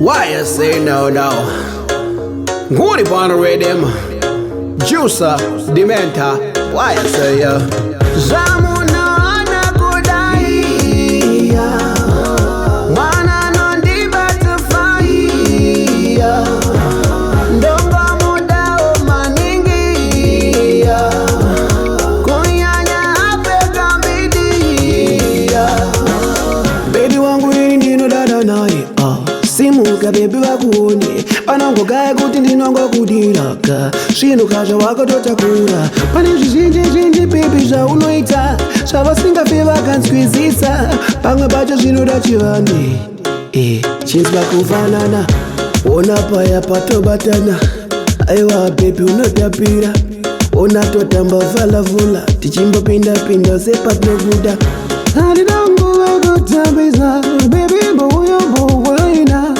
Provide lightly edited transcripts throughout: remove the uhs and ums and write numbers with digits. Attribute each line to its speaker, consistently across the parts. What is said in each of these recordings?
Speaker 1: Why you say no now? Ngoni Kambarami, Jusa, Dementa. Why you say yeah? Zvamunoona kudai, mwana nondibata ndonga mudao maningi, kunyanya apeka mbidi. Baby wangu ini ndino dada naye, simuka baby wakuone panango gaye kuti ndinongo kudiraka zvino kazva wakototakura pane zvizhinji baby zvaunoita zvavasingafe vakanzwisisa pamwe pacho zvinoda chivande chinzwa kufanana ona paya patobatana aiwa baby unotapira ona totamba vhalavula tichimbopinda sepatinobuda handinonguva kutambisa baby mbouyombouwaina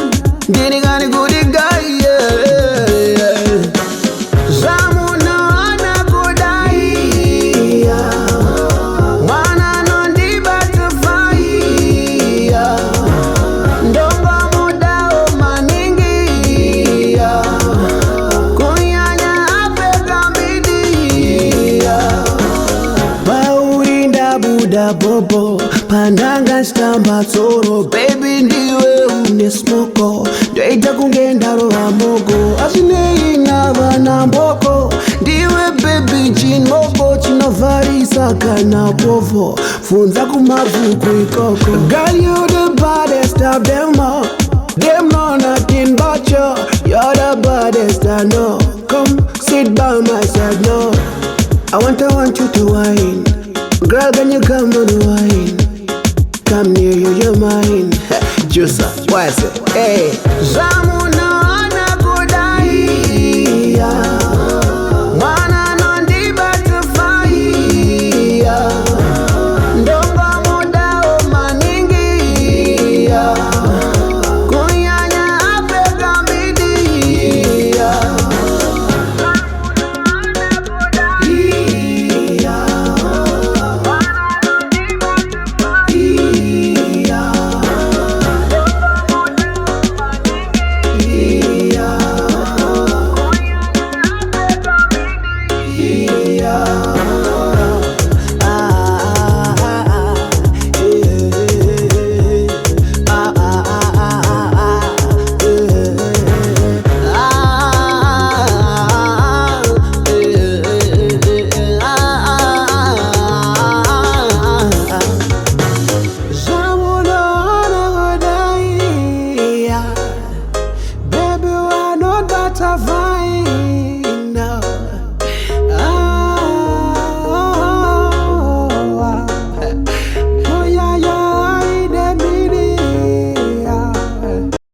Speaker 1: ndinikani kuti gaye zvamunoona kudai mwana nondibata ndonga mudao maningi, kunyanya apeka mbidi. Pauri ndabuda bobo pandanga stamba tsoro baby ndiwe une smoko ndoita kunge ndarova mogo azvinei navana mboko ndiwe baby chinoko chinovharisa kana povo funza kumabvuku ikoko. Girl you the baddest of them all, them know nothing but you, you're the baddest I know. Come sit by my side now, I want you to wine. Girl, can you come on the wine? Come near you, you're mine. Jusa, why is it? Hey, Zvamunoona kudai, mwana nondibata ndonga mudao maningi, kunyanya apeka mbidi. Baby, why not butterfly?